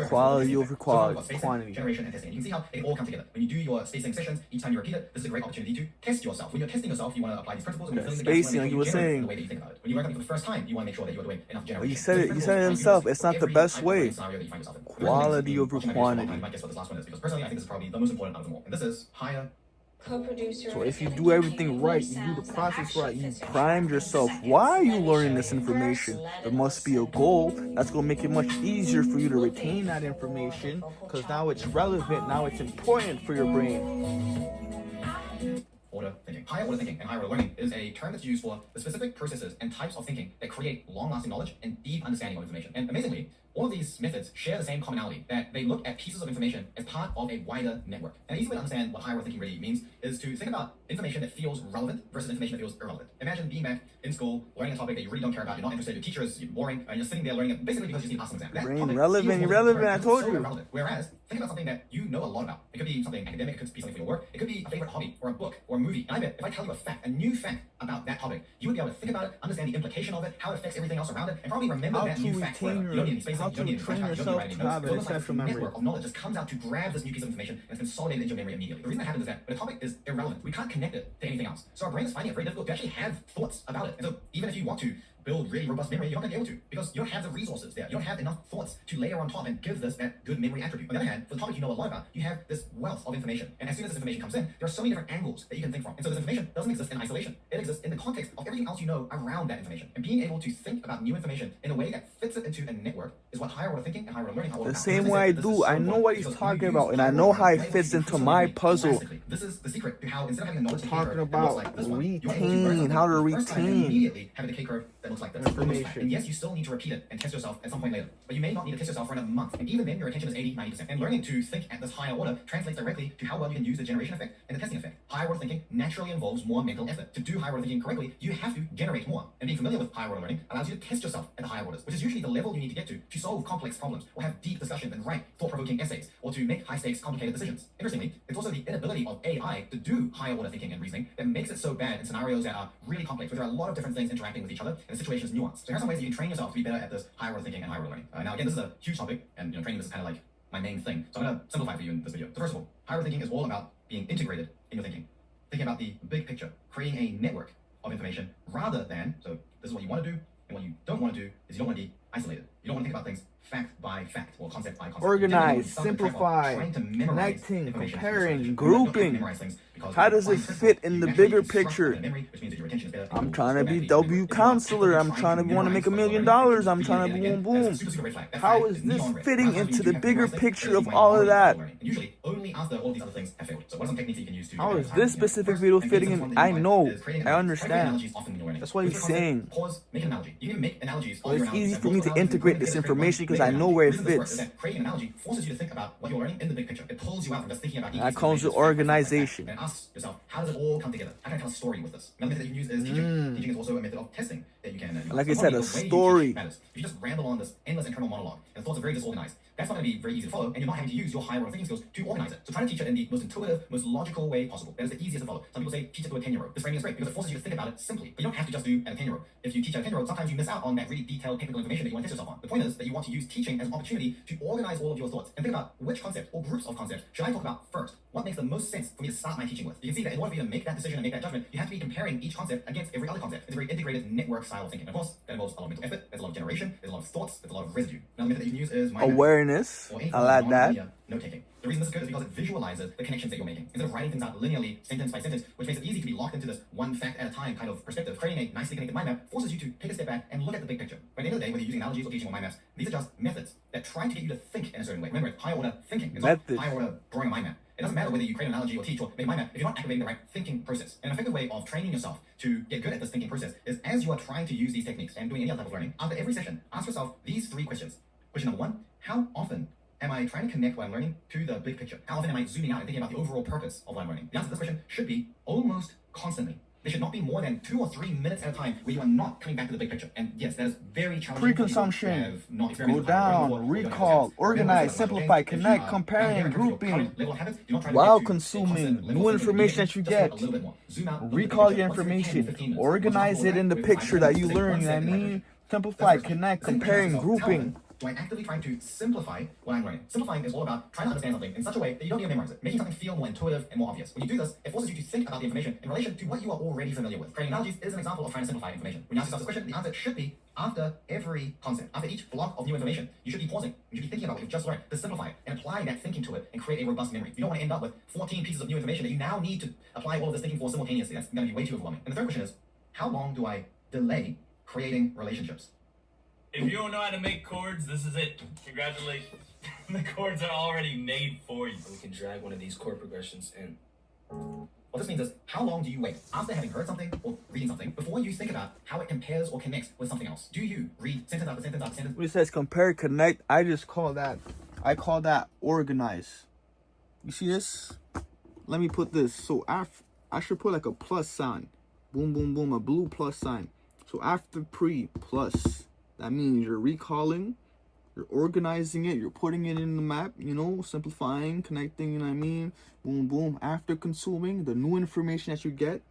Quality over quantity. Generation and testing. You can see how they all come together. When you do your spacing sessions, each time you repeat it, this is a great opportunity to test yourself. When you're testing yourself, you want to apply these principles. When you're filling the gaps, Spacing, like you were saying. the way that you think about it. When you learn something for the first time, you want to make sure that you're doing enough generation. You said it himself. It's not the best way. Quality over quantity. You might guess what this last one is, because personally, I think this is probably the most important out of them all. And this is higher. So if you do everything right, you do the process right, you primed yourself. Why are you learning this information? There must be a goal. That's going to make it much easier for you to retain that information, because now it's relevant, now it's important for your brain. Order thinking. Higher order thinking and higher order learning is a term that's used for the specific processes and types of thinking that create long-lasting knowledge and deep understanding of information. And amazingly, all of these methods share the same commonality, that they look at pieces of information as part of a wider network. And an easy way to understand what higher order thinking really means is to think about information that feels relevant versus information that feels irrelevant. Imagine being back in school, learning a topic that you really don't care about, you're not interested, your teacher is boring, and you're sitting there learning it basically because you just need to pass an exam. That Brain topic relevant, feels irrelevant, I it's told so you. irrelevant. Whereas, think about something that you know a lot about. It could be something academic, it could be something for your work, it could be a favorite hobby, or a book, or a movie. And I bet if I tell you a fact, a new fact about that topic, you would be able to think about it, understand the implication of it, how it affects everything else around it, and probably remember that new fact forever. You don't need any spacing, you don't need any flashcards, you don't need writing notes. It's almost like a network of knowledge just comes out to grab this new piece of information and it's consolidated into your memory immediately. The reason that happens is that when a topic is irrelevant, we can't connect it to anything else. So our brain is finding it very difficult to actually have thoughts about it. And so even if you want to build really robust memory, you're not going to be able to, because you don't have the resources there. You don't have enough thoughts to layer on top and give this that good memory attribute. On the other hand, for the topic you know a lot about, you have this wealth of information. And as soon as this information comes in, there are so many different angles that you can think from. And so this information doesn't exist in isolation. It exists in the context of everything else you know around that information. And being able to think about new information in a way that fits it into a network is what higher order thinking and higher order learning are all The about. same way I do, I know what he's talking about, and I know how it fits into my puzzle. This is the secret to how, instead of having a knowledge decay Talking curve that looks about like this one, you're able to retain, learn something how to for the first time and retain immediately have a decay curve that looks like this. information. And yes, you still need to repeat it and test yourself at some point later, but you may not need to test yourself for another month. And even then, your attention is 80-90%. And learning to think at this higher order translates directly to how well you can use the generation effect and the testing effect. Higher order thinking naturally involves more mental effort. To do higher order thinking correctly, you have to generate more. And being familiar with higher order learning allows you to test yourself at the higher orders, which is usually the level you need to get to solve complex problems, or have deep discussions and write thought-provoking essays, or to make high-stakes, complicated decisions. Interestingly, it's also the inability of AI to do higher order thinking and reasoning that makes it so bad in scenarios that are really complex, where there are a lot of different things interacting with each other, and the situation is nuanced. So here are some ways that you can train yourself to be better at this higher order thinking and higher order learning. Now again, this is a huge topic, and training this is kind of like my main thing. So I'm going to simplify for you in this video. So first of all, higher order thinking is all about being integrated in your thinking. Thinking about the big picture, creating a network of information rather than, so this is what you want to do, and what you don't want to do is you don't want to be isolated. You don't want to think about things fact by fact or concept by concept. Organize, simplify, connecting, comparing, grouping. How does it fit in the bigger picture? I'm trying to be W counselor. I'm trying to want to make $1 million. I'm trying to boom boom. How is this fitting into the bigger picture of all of that? Usually only after all these other things have failed. So what are some techniques you can use to How is this specific video fitting in? I know. I understand. That's what he's saying. Pause, make an analogy. You can make analogies. Well, it's easy for me to integrate this information because I know where it fits. Creating an analogy forces you to think about what you're learning in the big picture. It pulls you out from just thinking about each That comes with organization. And ask yourself, how does it all come together? How can I tell a story with this? Another method that you can use is teaching. Teaching is also a method of testing that you can use. Like I said, a story. If you just ramble on this endless internal monologue and thoughts are very disorganized, that's not going to be very easy to follow, and you're not having to use your higher order thinking skills to organize it. So try to teach it in the most intuitive, most logical way possible. That is the easiest to follow. Some people say teach it to a 10-year-old. This framing is great because it forces you to think about it simply. But you don't have to just do at a 10-year-old. If you teach at a 10-year-old, sometimes you miss out on that really detailed technical information that you want to test yourself on. The point is that you want to use teaching as an opportunity to organize all of your thoughts and think about which concept or groups of concepts should I talk about first. What makes the most sense for me to start my teaching with? You can see that in order for you to make that decision and make that judgment, you have to be comparing each concept against every other concept. It's a very integrated network style of thinking. Of course, that involves a lot of mental effort, there's a lot of generation, there's a lot of thoughts, there's a lot of residue. Another method that you can use is mind mapping, Awareness. or any I'll form of add that. non-linear note-taking. The reason this is good is because it visualizes the connections that you're making. Instead of writing things out linearly, sentence by sentence, which makes it easy to be locked into this one fact at a time kind of perspective, creating a nicely connected mind map forces you to take a step back and look at the big picture. But at the end of the day, whether you're using analogies or teaching or mind maps, these are just methods that try to get you to think in a certain way. Remember, it's higher order thinking. It's not higher order drawing a mind map. It doesn't matter whether you create an analogy or teach or make a mind map if you're not activating the right thinking process. And an effective way of training yourself to get good at this thinking process is as you are trying to use these techniques and doing any other type of learning, after every session, ask yourself these 3 questions. Question number 1, how often am I trying to connect what I'm learning to the big picture? How often am I zooming out and thinking about the overall purpose of what I'm learning? The answer to this question should be almost constantly. There should not be more than 2 or 3 minutes at a time where you are not coming back to the big picture. And yes, that is very challenging. Pre-consumption. Go down, recall, organize, simplify, connect, comparing, grouping, while consuming new information that you get. Recall your information, organize it in the picture that you learn, you know what I mean? Simplify, connect, comparing, grouping. Do I actively try to simplify what I'm learning? Simplifying is all about trying to understand something in such a way that you don't need to memorize it, making something feel more intuitive and more obvious. When you do this, it forces you to think about the information in relation to what you are already familiar with. Creating analogies is an example of trying to simplify information. When you ask yourself this question, the answer should be after every concept, after each block of new information, you should be pausing. You should be thinking about what you've just learned to simplify it and apply that thinking to it and create a robust memory. You don't want to end up with 14 pieces of new information that you now need to apply all of this thinking for simultaneously. That's going to be way too overwhelming. And the third question is, how long do I delay creating relationships? If you don't know how to make chords, this is it. Congratulations. The chords are already made for you. We can drag one of these chord progressions in. What this means is, how long do you wait after having heard something or reading something before you think about how it compares or connects with something else? Do you read sentence after sentence after sentence? When it says compare, connect, I call that organize. You see this? Let me put this. So I should put like a plus sign. Boom, boom, boom, a blue plus sign. So after plus. That means you're recalling, you're organizing it, you're putting it in the map, you know, simplifying, connecting, you know what I mean? Boom, boom. After consuming the new information that you get,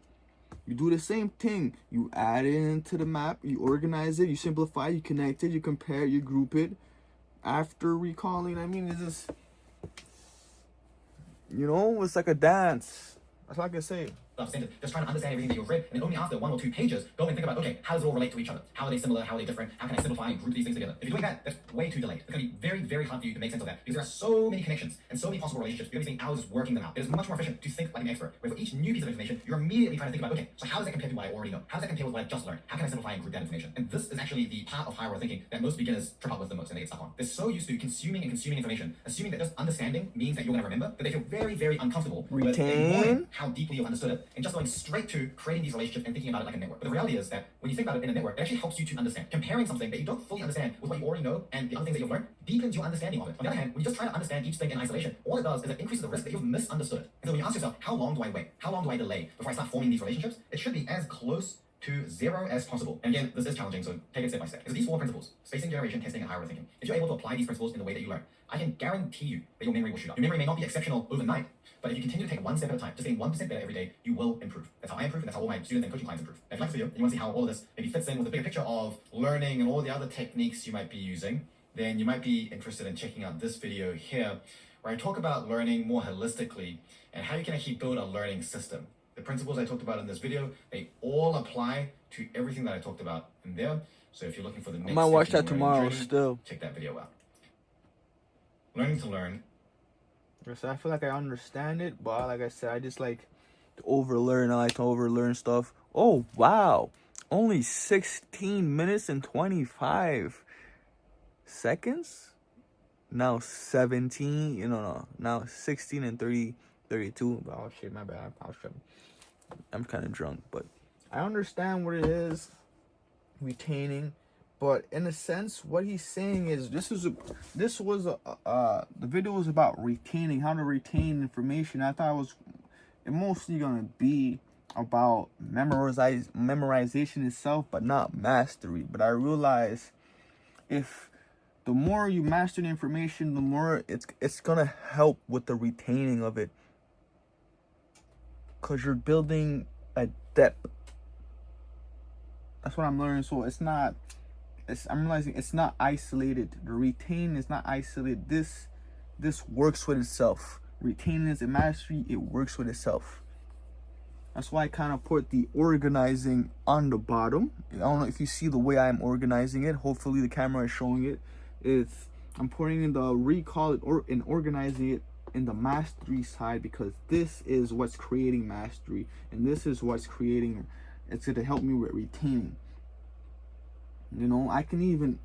you do the same thing. You add it into the map, you organize it, you simplify, you connect it, you compare, you group it. After recalling, I mean, it's just, you know, it's like a dance. That's all I can say. Just trying to understand everything that you've read, and then only after 1 or 2 pages, go and think about, okay, how does it all relate to each other? How are they similar? How are they different? How can I simplify and group these things together? If you're doing that, that's way too delayed. It's going to be very, very hard for you to make sense of that, because there are so many connections and so many possible relationships. You're going to be spending hours just working them out. It is much more efficient to think like an expert, where for each new piece of information, you're immediately trying to think about, okay, so how does that compare to what I already know? How does that compare with what I've just learned? How can I simplify and group that information? And this is actually the part of higher order thinking that most beginners trip up with the most and they get stuck on. They're so used to consuming information, assuming that just understanding means that you're going to remember, that they feel very, very uncomfortable with ignoring how deeply you've understood it and just going straight to creating these relationships and thinking about it like a network. But the reality is that when you think about it in a network, it actually helps you to understand. Comparing something that you don't fully understand with what you already know and the other things that you've learned deepens your understanding of it. On the other hand, when you just try to understand each thing in isolation, all it does is it increases the risk that you've misunderstood it. And so when you ask yourself, how long do I wait? How long do I delay before I start forming these relationships? It should be as close to 0 as possible. And again, this is challenging, so take it step by step. Because these 4 principles, spacing, generation, testing, and higher order thinking, if you're able to apply these principles in the way that you learn, I can guarantee you that your memory will shoot up. Your memory may not be exceptional overnight, but if you continue to take 1 step at a time, just getting 1% better every day, you will improve. That's how I improve, and that's how all my students and coaching clients improve. If you like this video, and you want to see how all of this maybe fits in with the bigger picture of learning and all the other techniques you might be using, then you might be interested in checking out this video here, where I talk about learning more holistically and how you can actually build a learning system. The principles I talked about in this video, they all apply to everything that I talked about in there. So if you're looking for the next I might watch that step in your tomorrow learning journey, still. check that video out. Learning to learn. So I feel like I understand it, but like I said, I just like to overlearn. I like to overlearn stuff. Oh, wow. Only 16 minutes and 25 seconds? Now 17, now 16 and 32. Oh, shit, my bad. I'm kind of drunk, but I understand what it is, retaining. But in a sense, what he's saying is the video was about retaining, how to retain information. I thought it mostly gonna be about memorization itself, but not mastery. But I realized if the more you master the information, the more it's gonna help with the retaining of it, cause you're building a depth. That's what I'm learning. So I'm realizing it's not isolated. The retain is not isolated. This works with itself. Retaining is a mastery. It works with itself. That's why I kind of put the organizing on the bottom. I don't know if you see the way I'm organizing it. Hopefully the camera is showing it. I'm putting in the recall it and organizing it in the mastery side, because this is what's creating mastery, and this is what's creating, it's going to help me with retaining. You know, I can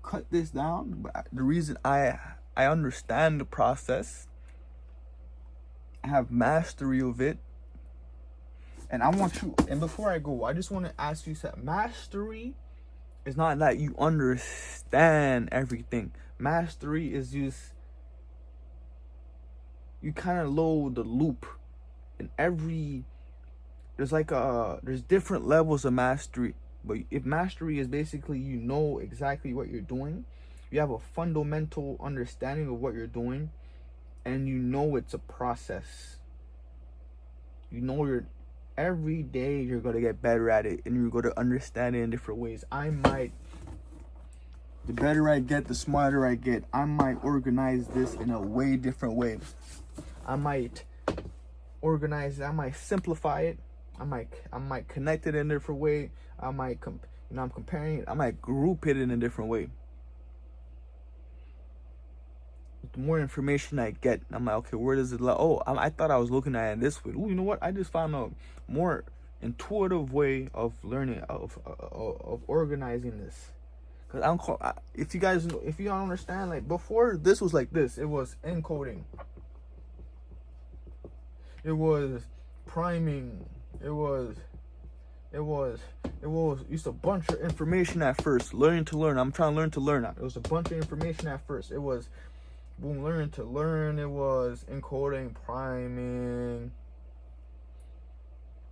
cut this down, but the reason I understand the process, I have mastery of it, and I want you, and before I go, I just want to ask you something. Mastery is not that you understand everything. Mastery is just, you kind of load the loop, and there's different levels of mastery. But if mastery is basically, you know exactly what you're doing, you have a fundamental understanding of what you're doing, and you know it's a process. You know every day you're gonna get better at it, and you're gonna understand it in different ways. The better I get, the smarter I get. I might organize this in a way different way. I might organize it. I might simplify it. I might connect it in a different way. I'm comparing it. I might group it in a different way. The more information I get, I'm like, okay, where does it lie? Oh, I thought I was looking at it this way. Oh, you know what? I just found a more intuitive way of learning, of organizing this. Cause if you don't understand, like before, this was like this. It was encoding. It was priming. It was just a bunch of information at first. Learning to learn. I'm trying to learn to learn. It was a bunch of information at first. It was boom, learn to learn. It was encoding, priming.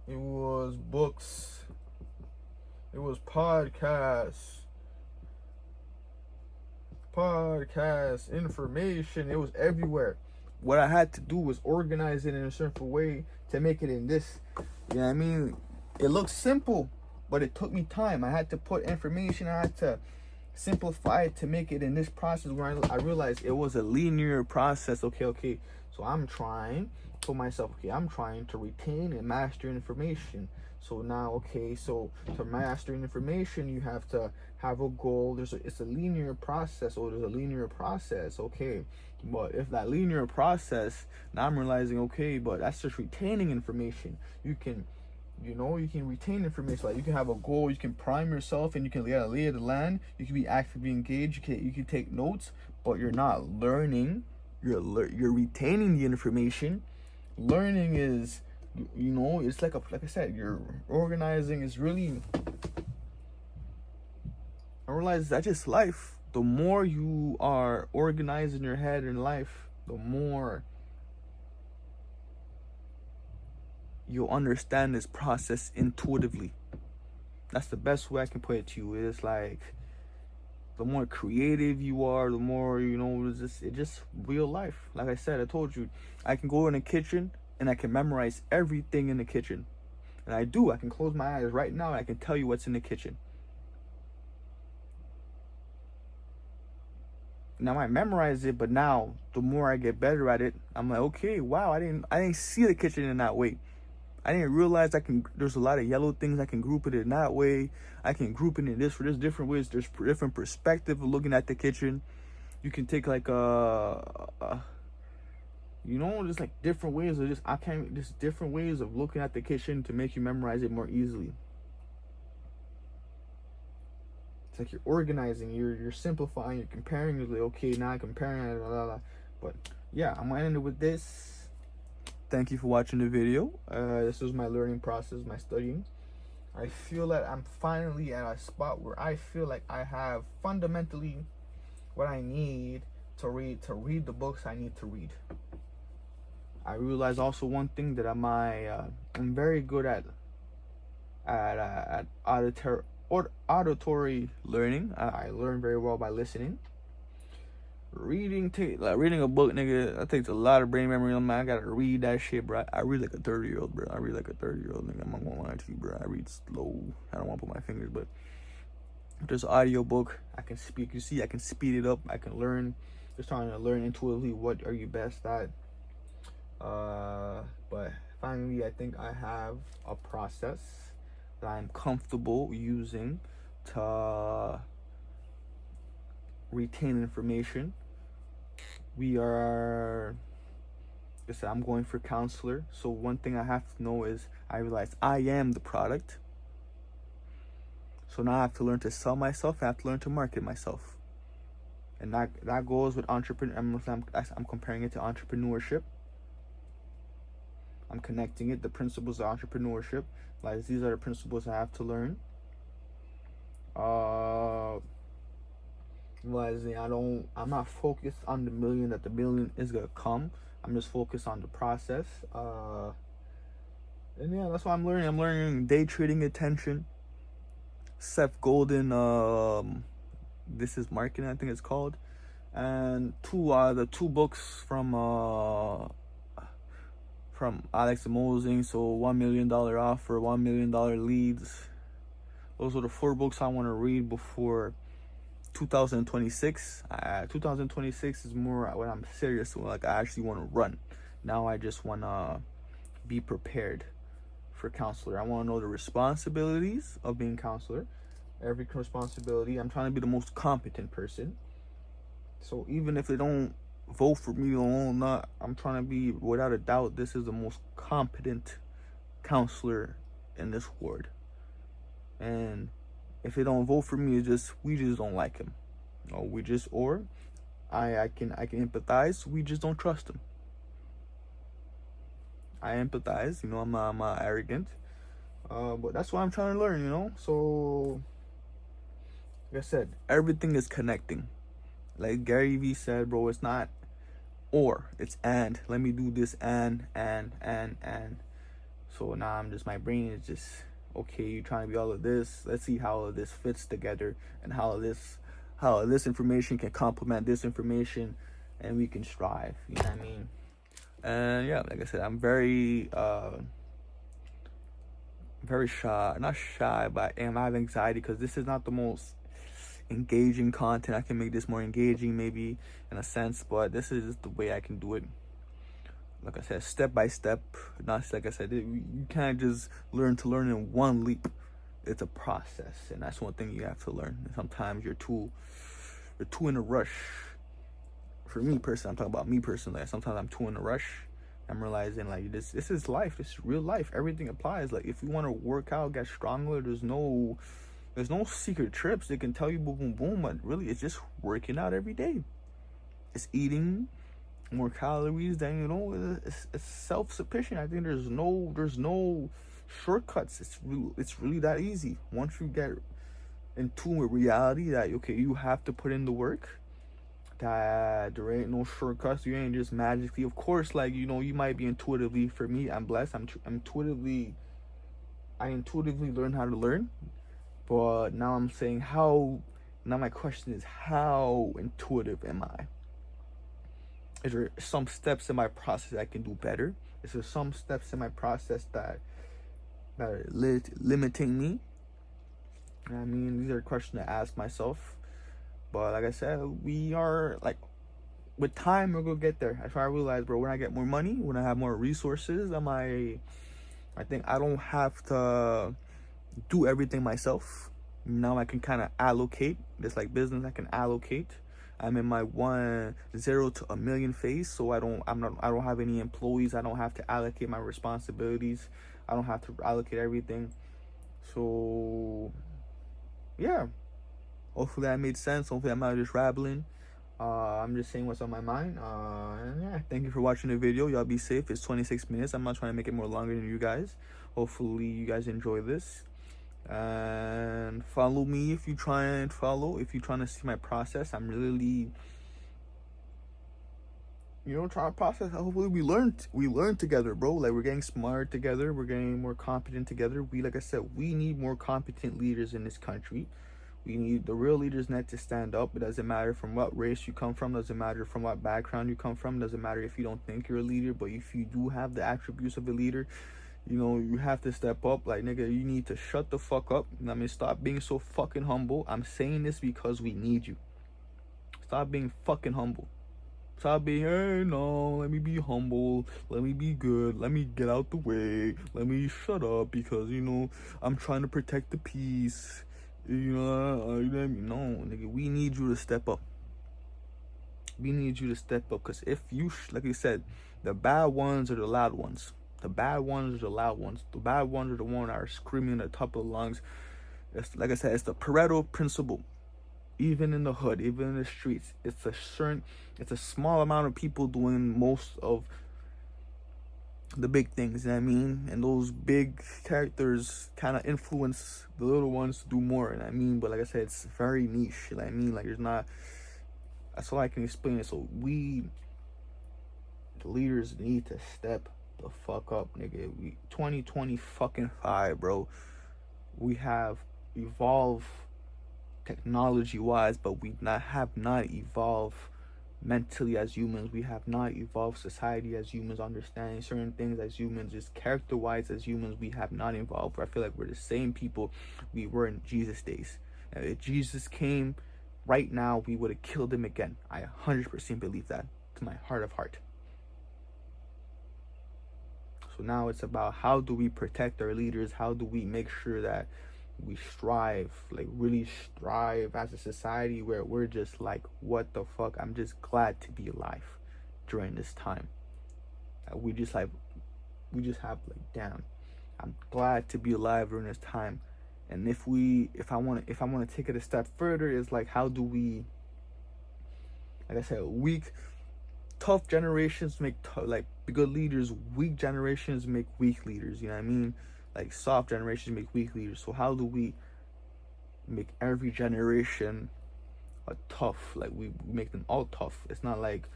It was books. It was podcasts, information. It was everywhere. What I had to do was organize it in a certain way to make it in this. You know what I mean? It looks simple, but it took me time. I had to put information. I had to simplify it to make it in this process where I realized it was a linear process. Okay. So I'm trying for myself. Okay, I'm trying to retain and master information. So now, okay, so to master information, you have to have a goal. It's a linear process. There's a linear process. Okay, but if that linear process, now I'm realizing, okay, but that's just retaining information. You can retain information. Like you can have a goal, you can prime yourself, and you can lay of the land. You can be actively engaged. You can take notes, but you're not learning. You're retaining the information. Learning is, it's like I said, you're organizing is really. I realize that's just life. The more you are organized in your head in life, the more you'll understand this process intuitively. That's the best way I can put it to you. It's like the more creative you are, the more it's just real life. Like I said, I told you, I can go in the kitchen and I can memorize everything in the kitchen, and I do. I can close my eyes right now and I can tell you what's in the kitchen. Now I memorize it, but now the more I get better at it, I'm like, okay, wow, I didn't see the kitchen in that way. I didn't realize there's a lot of yellow things. I can group it in that way. I can group it in this. There's different ways. There's different perspective of looking at the kitchen. You can take like there's like different ways of just different ways of looking at the kitchen to make you memorize it more easily. It's like you're organizing, you're simplifying, you're comparing. You're like, okay, now I'm comparing, blah, blah, blah. But yeah, I'm gonna end it with this. Thank you for watching the video. This was my learning process, my studying. I feel that I'm finally at a spot where I feel like I have fundamentally what I need to read the books I need to read. I realize also one thing, that I'm very good at auditory learning. I learn very well by listening. Reading a book, nigga, that takes a lot of brain memory on me. I gotta read that shit, bro. I read like a 30-year-old, bro. Nigga. I'm not gonna lie to you, bro. I read slow. I don't want to put my fingers, but there's an audio book. I can speak. You see, I can speed it up. I can learn. Just trying to learn intuitively what are you best at. But if I finally, I think I have a process that I'm comfortable using to retain information. We are, like I said, I'm going for counselor. So one thing I have to know is I realize I am the product. So now I have to learn to sell myself. I have to learn to market myself. And that goes with entrepreneur. I'm comparing it to entrepreneurship. I'm connecting it, the principles of entrepreneurship. Like, these are the principles I have to learn. Realizing I'm not focused on the million, that the million is gonna come. I'm just focused on the process. And yeah, that's what I'm learning. I'm learning day trading attention. Seth Golden, This Is Marketing, I think it's called. And the two books from Alex Mosing, so $1 million offer, $1 million leads. Those are the 4 books I want to read before 2026. 2026 is more when I'm serious, like I actually want to run. Now I just want to be prepared for counselor. I want to know the responsibilities of being counselor. Every responsibility. I'm trying to be the most competent person. So even if they don't vote for me or not, I'm trying to be, without a doubt, this is the most competent counselor in this ward. And if they don't vote for me, we just don't like him. Or I can empathize. We just don't trust him. I empathize, I'm not arrogant. But that's what I'm trying to learn, So, like I said, everything is connecting. Like Gary Vee said, bro, it's not or, it's and. Let me do this and. So now my brain is just, okay, you're trying to be all of this. Let's see how all of this fits together and how this information can complement this information and we can strive. You know what I mean? And yeah, like I said, I'm very shy. Not shy, but I have anxiety because this is not the most engaging content. I can make this more engaging maybe in a sense, but this is just the way I can do it. Like I said, step by step. Not like I said, you can't just learn in one leap. It's a process, and that's one thing you have to learn. And sometimes you're too in a rush. For me personally, I'm talking about me personally. Sometimes I'm too in a rush. I'm realizing like this is life. This is real life. Everything applies. Like if you want to work out, get stronger, there's no secret trips they can tell you boom boom boom. But really, it's just working out every day. It's eating more calories than it's self-sufficient. I think there's no shortcuts. It's really that easy. Once you get into a reality that okay, you have to put in the work, that there ain't no shortcuts. You ain't just magically, of course, like you might be intuitively. For me, I'm blessed. I intuitively learn how to learn. But now I'm saying how. Now my question is, how intuitive am I? Is there some steps in my process I can do better? Is there some steps in my process that are limiting me? I mean, these are questions to ask myself. But like I said, we are like, with time we're gonna get there. That's why I realized, bro, when I get more money, when I have more resources, I think I don't have to do everything myself. Now I can kind of allocate. Just like business, I can allocate. I'm in my 0 to 1 million phase, so I don't have any employees. I don't have to allocate my responsibilities. I don't have to allocate everything. So yeah, hopefully that made sense. Hopefully I'm not just rambling. I'm just saying what's on my mind. And yeah, thank you for watching the video. Y'all be safe. It's 26 minutes. I'm not trying to make it more longer than you guys. Hopefully you guys enjoy this. And follow me if you trying to see my process. I'm really trying to process. Hopefully we learn together, bro. Like we're getting smart together, we're getting more competent together. Like I said, we need more competent leaders in this country. We need the real leaders not to stand up. It doesn't matter from what race you come from, doesn't matter from what background you come from, doesn't matter if you don't think you're a leader, but if you do have the attributes of a leader, you have to step up. Like, nigga, you need to shut the fuck up. I mean, stop being so fucking humble. I'm saying this because we need you. Stop being fucking humble. Stop being, hey, no, let me be humble, let me be good, let me get out the way, let me shut up because, you know, I'm trying to protect the peace. You know, no, nigga, we need you to step up. We need you to step up because if you, like you said, the bad ones are the loud ones. The bad ones are the loud ones. The bad ones are the ones that are screaming at the top of the lungs. It's, like I said, it's the Pareto principle. Even in the hood, even in the streets, it's a small amount of people doing most of the big things, you know what I mean? And those big characters kind of influence the little ones to do more, you know what I mean? But like I said, it's very niche, you know what I mean? Like there's not, that's all I can explain it. So we, the leaders, need to step the fuck up, nigga. We 2020 fucking 5, bro. We have evolved technology wise, but we have not evolved mentally as humans. We have not evolved society as humans, understanding certain things as humans, just character wise as humans. We have not evolved. I feel like we're the same people we were in Jesus days. And if Jesus came right now, we would have killed him again. I 100% believe that to my heart of heart. So now it's about how do we protect our leaders? How do we make sure that we strive, like really strive as a society where we're just like, what the fuck? I'm just glad to be alive during this time. We just have like, damn, I'm glad to be alive during this time. And if I want to take it a step further, is like, how do we, like I said, tough generations make like good leaders, weak generations make weak leaders, you know what I mean? Like soft generations make weak leaders. So how do we make every generation a tough? Like we make them all tough. It's not like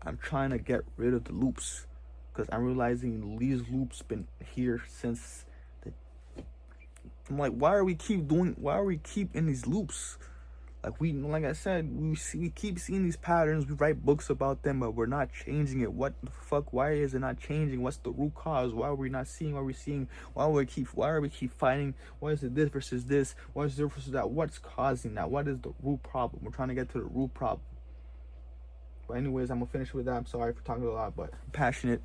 I'm trying to get rid of the loops, because I'm realizing these loops been here since I'm like, why are we keep in these loops? Like I said, we keep seeing these patterns. We write books about them, but we're not changing it. What the fuck? Why is it not changing? What's the root cause? Why are we not seeing what we're seeing? Why are we keep fighting? Why is it this versus this? Why is this versus that? What's causing that? What is the root problem? We're trying to get to the root problem. But anyways, I'm gonna finish with that. I'm sorry for talking a lot, but I'm passionate.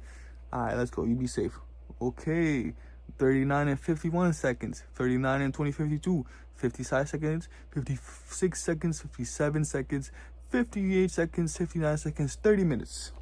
Alright, let's go. You be safe. Okay. 39 and 51 seconds, 39 and 52, 55 seconds, 56 seconds, 57 seconds, 58 seconds, 59 seconds, 30 minutes.